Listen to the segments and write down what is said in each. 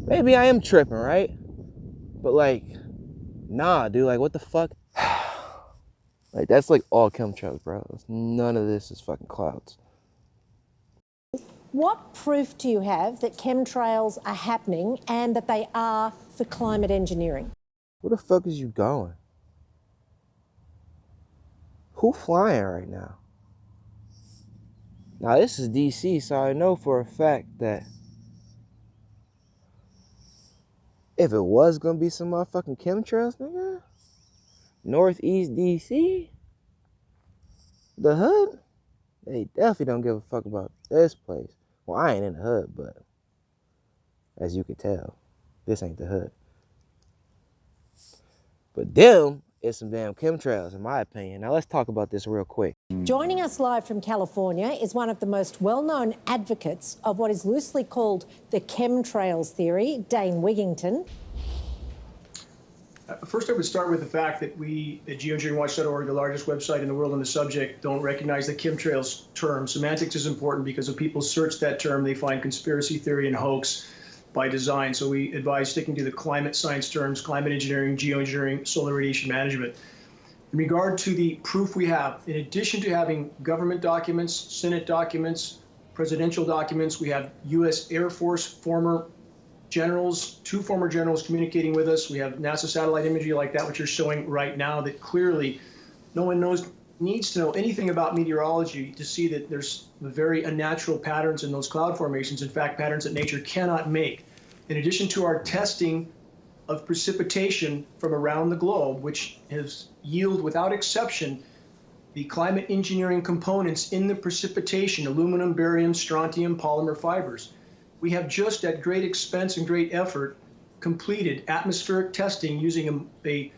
maybe I am tripping, right? But like, nah, dude, like what the fuck? Like that's like all chemtrails, bro. None of this is fucking clouds. What proof do you have that chemtrails are happening and that they are for climate engineering? Where the fuck is you going? Who flying right now? Now this is DC, so I know for a fact that if it was gonna be some motherfucking chemtrails, nigga, Northeast DC, the hood, they definitely don't give a fuck about this place. Well, I ain't in the hood, but as you can tell, this ain't the hood. But them is some damn chemtrails, in my opinion. Now let's talk about this real quick. Joining us live from California is one of the most well-known advocates of what is loosely called the chemtrails theory, Dane Wigington. First, I would start with the fact that we at geoengineeringwatch.org, the largest website in the world on the subject, don't recognize the chemtrails term. Semantics is important because if people search that term, they find conspiracy theory and hoax by design. So we advise sticking to the climate science terms, climate engineering, geoengineering, solar radiation management. In regard to the proof we have, in addition to having government documents, Senate documents, presidential documents, we have U.S. Air Force former generals, 2 former generals communicating with us. We have NASA satellite imagery like that, which you're showing right now, that clearly no one needs to know anything about meteorology to see that there's very unnatural patterns in those cloud formations. In fact, patterns that nature cannot make. In addition to our testing of precipitation from around the globe, which has yielded without exception the climate engineering components in the precipitation, aluminum, barium, strontium, polymer fibers. We have just at great expense and great effort completed atmospheric testing using a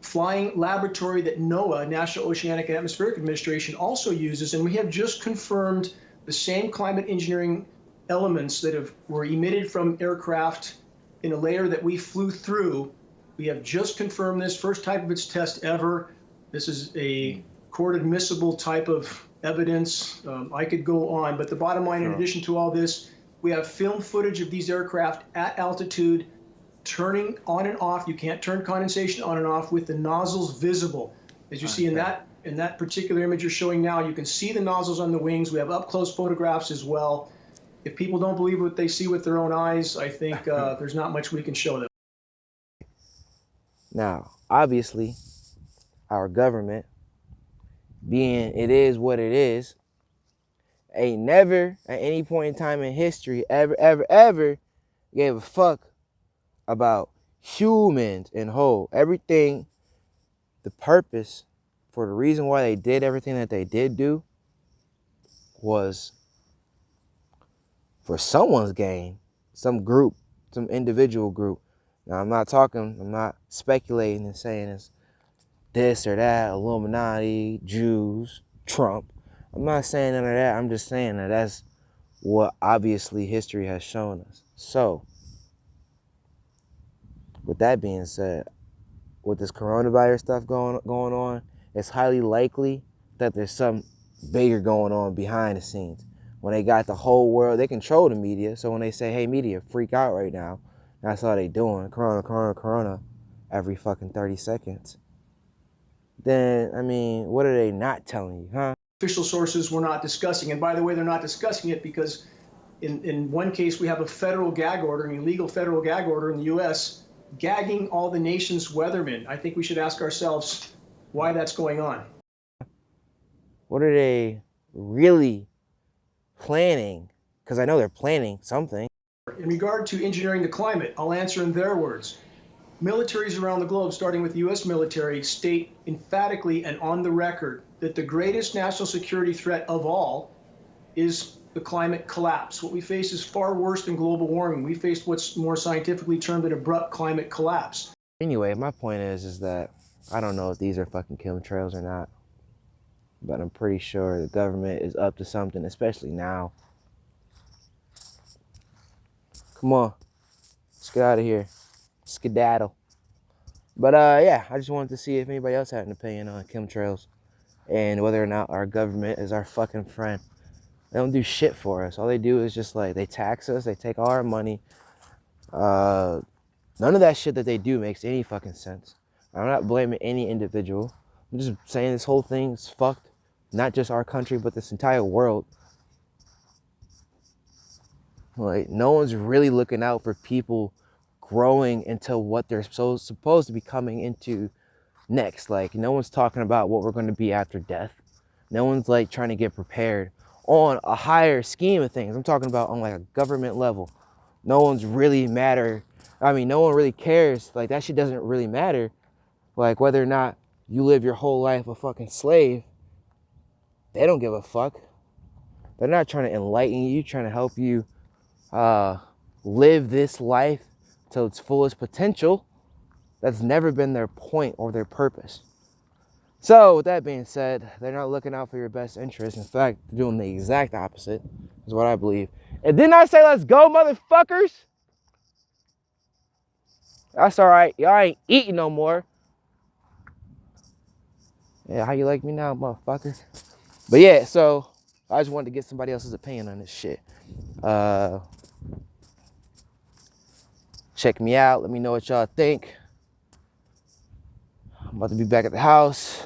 flying laboratory that NOAA, National Oceanic and Atmospheric Administration, also uses, and we have just confirmed the same climate engineering elements that were emitted from aircraft in a layer that we flew through. We have just confirmed this, first type of its test ever. This is a court admissible type of evidence. I could go on, but the bottom line, in addition to all this, we have film footage of these aircraft at altitude turning on and off. You can't turn condensation on and off with the nozzles visible. As you see in that particular image you're showing now, you can see the nozzles on the wings. We have up-close photographs as well. If people don't believe what they see with their own eyes, I think there's not much we can show them. Now, obviously, our government, being it is what it is, ain't never at any point in time in history ever gave a fuck about humans in whole. Everything, the purpose for the reason why they did everything that they did do was for someone's gain, some group, some individual group. Now I'm not speculating and saying it's this or that, Illuminati, Jews, Trump. I'm not saying none of that. I'm just saying that that's what obviously history has shown us. So, with that being said, with this coronavirus stuff going on, it's highly likely that there's something bigger going on behind the scenes. When they got the whole world, they control the media. So when they say, hey, media, freak out right now, that's all they doing. Corona, every fucking 30 seconds. Then, I mean, what are they not telling you, huh? Official sources were not discussing. And by the way, they're not discussing it because in one case, we have a federal gag order, an illegal federal gag order in the U.S., gagging all the nation's weathermen. I think we should ask ourselves why that's going on. What are they really planning? Because I know they're planning something. In regard to engineering the climate, I'll answer in their words. Militaries around the globe, starting with the U.S. military, state emphatically and on the record that the greatest national security threat of all is the climate collapse. What we face is far worse than global warming. We face what's more scientifically termed an abrupt climate collapse. Anyway, my point is that I don't know if these are fucking chemtrails or not, but I'm pretty sure the government is up to something, especially now. Come on, let's get out of here. Skedaddle. But yeah, I just wanted to see if anybody else had an opinion on chemtrails and whether or not our government is our fucking friend. They don't do shit for us. All they do is just like, they tax us, they take all our money. None of that shit that they do makes any fucking sense. I'm not blaming any individual. I'm just saying this whole thing is fucked. Not just our country, but this entire world. Like, no one's really looking out for people growing into what they're supposed to be coming into next. Like, no one's talking about what we're going to be after death. No one's like trying to get prepared on a higher scheme of things. I'm talking about on like a government level. No one's really no one really cares. Like, that shit doesn't really matter. Like, whether or not you live your whole life a fucking slave, they don't give a fuck. They're not trying to enlighten you, trying to help you live this life to its fullest potential. That's never been their point or their purpose. So with that being said, they're not looking out for your best interest. In fact, they're doing the exact opposite, is what I believe. And didn't I say let's go, motherfuckers? That's all right. Y'all ain't eating no more. Yeah, how you like me now, motherfucker? But yeah, so I just wanted to get somebody else's opinion on this shit. Check me out. Let me know what y'all think. I'm about to be back at the house.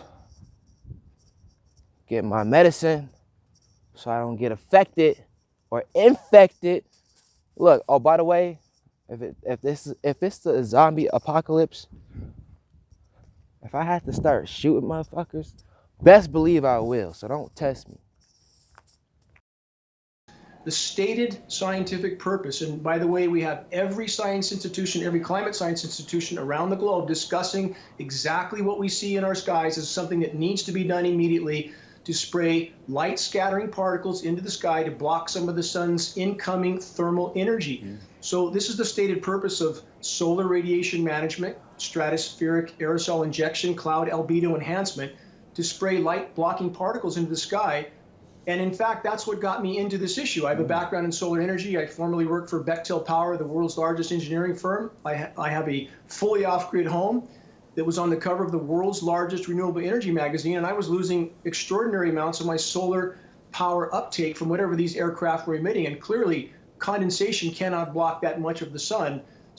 Get my medicine so I don't get affected or infected. Look, oh, by the way, if it's the zombie apocalypse, if I have to start shooting motherfuckers, best believe I will. So don't test me. The stated scientific purpose, and by the way, we have every science institution, every climate science institution around the globe discussing exactly what we see in our skies as something that needs to be done immediately to spray light scattering particles into the sky to block some of the sun's incoming thermal energy. So this is the stated purpose of solar radiation management, stratospheric aerosol injection, cloud albedo enhancement, to spray light blocking particles into the sky. And in fact, that's what got me into this issue. I have a background in solar energy. I formerly worked for Bechtel Power, the world's largest engineering firm. I have a fully off-grid home that was on the cover of the world's largest renewable energy magazine, and I was losing extraordinary amounts of my solar power uptake from whatever these aircraft were emitting. And clearly, condensation cannot block that much of the sun.